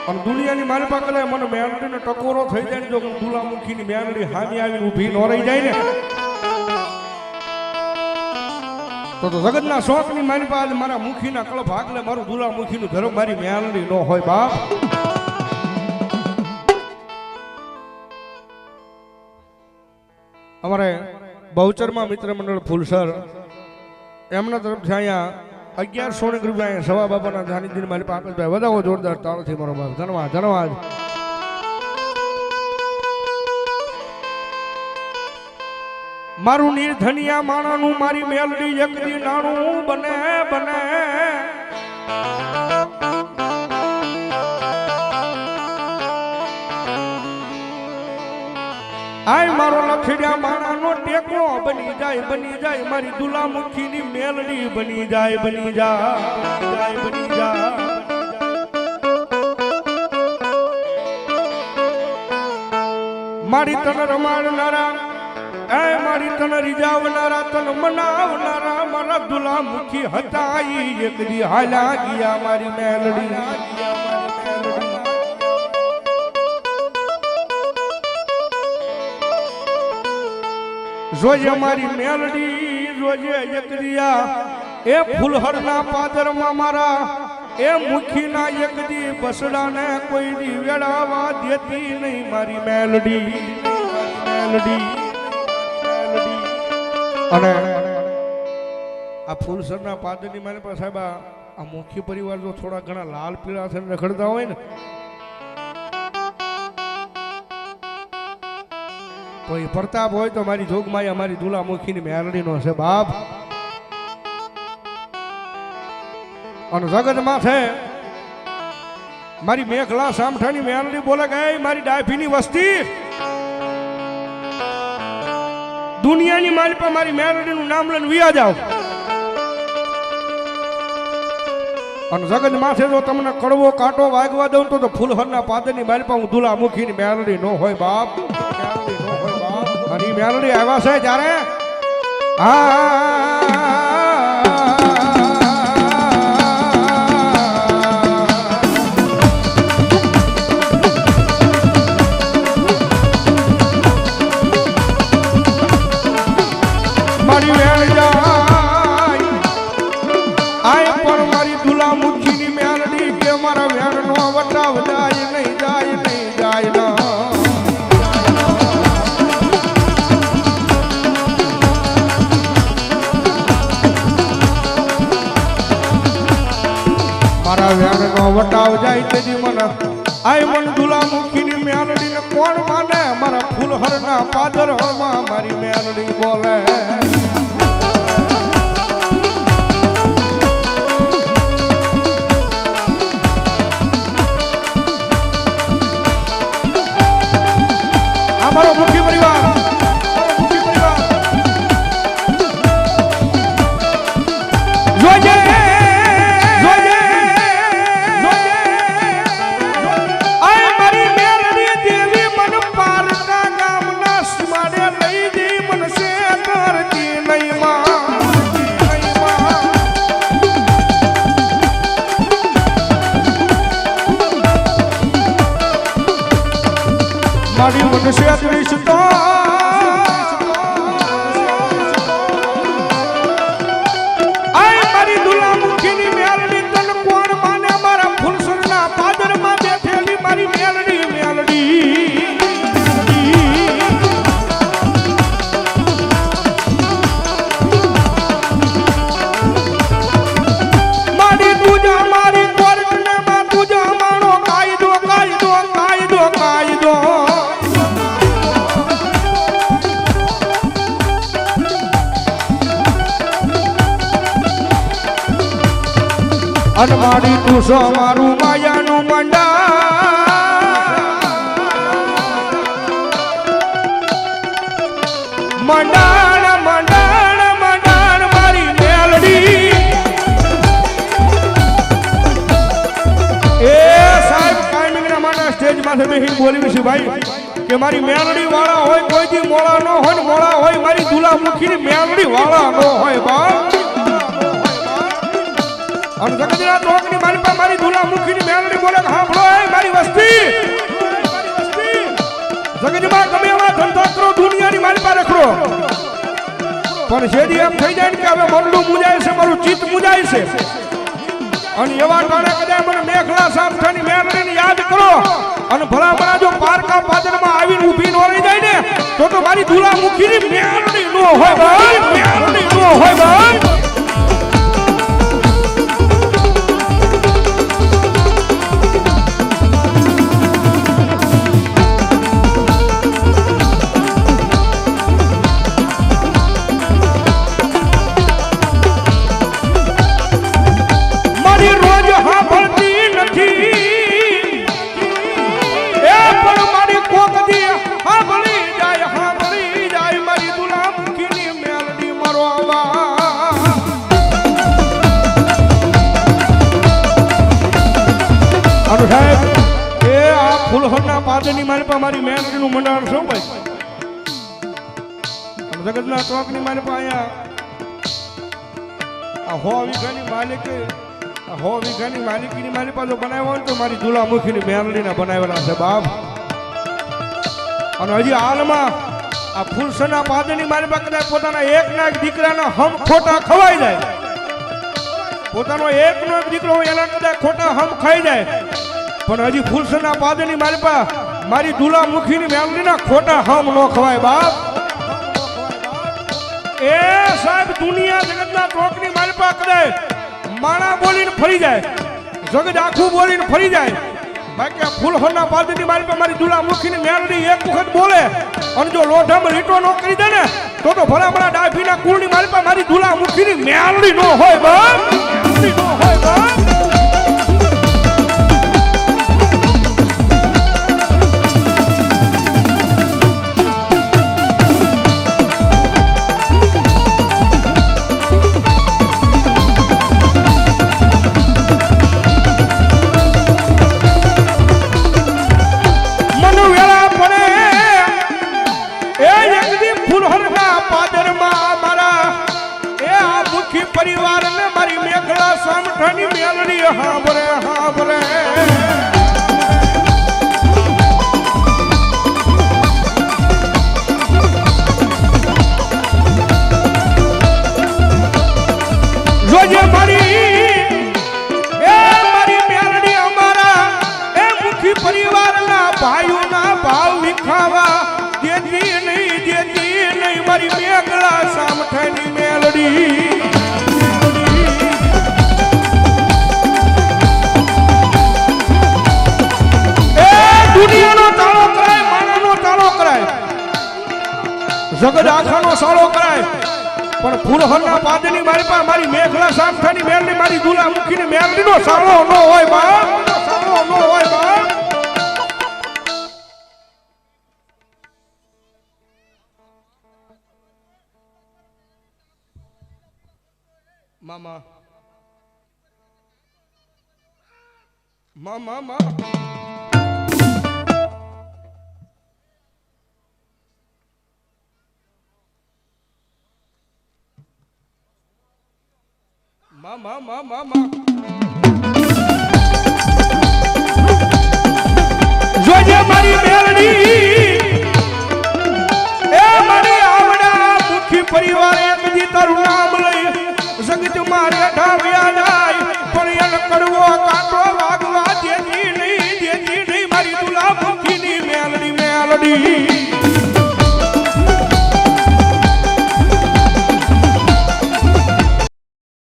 અને દુનિયાની મારી પાસે મને મેલડીને ટકોરો થઈ જાય ને જો દુલામુખીની મેલડી હામી આવીને ઊભી ન રહી જાય ને તો જગતના શોખની મારી પાસે મારા મુખીના કળ ભાગલે મારું દુલામુખીનું ધર્મ મારી મેલડી ન હોય બાપ. અમારે બહુચરમાં મિત્ર મંડળ ફૂલસર એમના તરફથી અહીંયા 1100 રૂપિયા સવા બાપાના સાનિધ્ય મારી પાસે વધાવો જોરદાર તાળથી મારો બાપ. ધન્યવાદ ધન્યવાદ. મારું નિર્ધનિયા માણાનું મારી મેલડી એકદી નાણું બને બને આય મારો લખડ્યા માણાનો ટેકો બની જાય મારી દુલામુખીની મેલડી બની જાય બની જાય. મારી તન રમાડનારા એ મારી તન રીજાવનારા તન મનાવનારા મારા દુલામુખી હતા એક દી હાલા ગયા મારી મેલડી. જોજે મારી મેલડી જોજે એકદિયા એ ફૂલહરના પાદરમાં મારા એ મુખીના એકદી બસડાને કોઈ દી વેડાવા દેતી નહીં મારી મેલડી. અને આ ફૂલસરના પાદરની મારી પાસે સાહેબ આ મુખી પરિવાર જો થોડા ઘણા લાલ પીળા થઈને રખડતા હોય ને કોઈ પ્રતાપ હોય તો મારી જોગમાઈ અમારી દુલામુખીની મેલડી નો છે બાપ. અને જગતમાં છે મારી મેઘલા સામઠાની મેલડી બોલે ગઈ મારી ડાભીની વસ્તી દુનિયાની મારી પર મારી મેલડીનું નામ લઈને વિયા જાવ. અને જગત માથે જો તમને કડવો કાંટો વાગવા દઉં તો ફૂલહરના પાદરની મારી પર હું દુલામુખીની મેલડી નો હોય બાપ. અને મેલડી આવ્યા છે જ્યારે મારી વેણ જાય આય પણ મારી દુલામુખીની મેલડી કે મારા વેણ નો વટાવ જાય નહીં જાય ના. મારા વ્યાણનો વટાવ જાય તેથી મને આય મન દુલામુખીની મેલડીને કોણ માને મારા ફૂલહરના પાદરમાં મારી મેલડી બોલે. અમારો મુખી પરિવાર જોજે મારી મનુષ્ય દૃષ્ટો આય મારી દુલામુખીની મેલડી તન કોણ માને મારા ફૂલસરના પાદરમાં બેઠેલી મારી મેલડી મારી તુજા મારી કોર્ટને માં તુજા મારો કાયદો અનમાડી તુસો મારું માયાનું મંડાણ મારી મેલડી. એ સાહેબ ટાઈમિંગના માટે સ્ટેજ માથે બેસીને બોલી છે ભાઈ કે મારી મેલડી વાળા હોય કોઈ દી મોળા ન હોય ને મોળા હોય મારી દુલામુખીની મેલડી વાળા ન હોય બાપ. અને જગતના ટોકની મારી પાસે મારી દુલામુખીની મેલડી બોલે હા ભલો મારી પણ જેથી એમ થઈ જાય ને કે હવે મનડું મુજાય છે, મારું ચિત્ત મુજાય છે, અને એવા ટાણે કદાચ મને મેઘલા સામઠાની મેરડીને યાદ કરો અને ભલા જો પારકા પાદરમાં આવીને ઊભી ન રહી જાય ને તો મારી દુલામુખીની મેરડી નો હોય ભાઈ, મેરડી નો હોય ભાઈ. ફૂલહરના પાદરની મારી પાસે મારી મેરડીનું મંડાણ છે ભાઈ. જગતના ચોકની મારી પાસે અહીંયા હો વીઘાની માલિકીની મારી પાસે બનાવ્યો હોય તો મારી દુલામુખીની મેરડીના બનાવેલા છે બાપ. અને હજી હાલમાં આ ફૂલસરના પાદરની મારી પાસે કદાચ પોતાના એકના એક દીકરાના હમ ખોટા ખવાઈ જાય, પોતાનો એકનો એક દીકરો એના કદાચ ખોટા હમ ખાઈ જાય, પણ હજી ફૂલસરના પાદરની મારી પાસે મારી દુલામુખીની મેરડીના ખોટા હમ નો ખવાય બાપ. એ સાહેબ દુનિયા જગતના ચોકની મારી પાસે કદાચ માણા બોલીને ફરી જાય, જગત આખું બોલીને ફરી જાય, બાકી આ ફૂલહરના પાદરની મારી પાસે મારી દુલામુખીની મેરડી એક વખત બોલે અને જો લોઢામાં લીટો ન કરી દે ને તો ભલા ડાભીના કુળની મારી પાસે મારી દુલામુખીની મેરડી નો હોય બાપ, મેરડી નો હોય બાપ. પરિવાર ને મારી મેઘલા સામઠાની મેલડી હાંભરે હાંભરે. જોજે મારી મેલડી અમારા એ મુખી પરિવારના ભાઈઓના ભાવ વિખાવા દેતી નહીં મારી મેઘલા સામઠાની મેલડી. જગત આખાનો સાળો કરાય પણ ફૂલહરના પાદરની મારી પાસે મારી મેઘલા સામઠાની મેરડી મારી દુલામુખીની મેરડીનો સાળો ન હોય બાપ, સાળો ન હોય બાપ. મામા મામા મા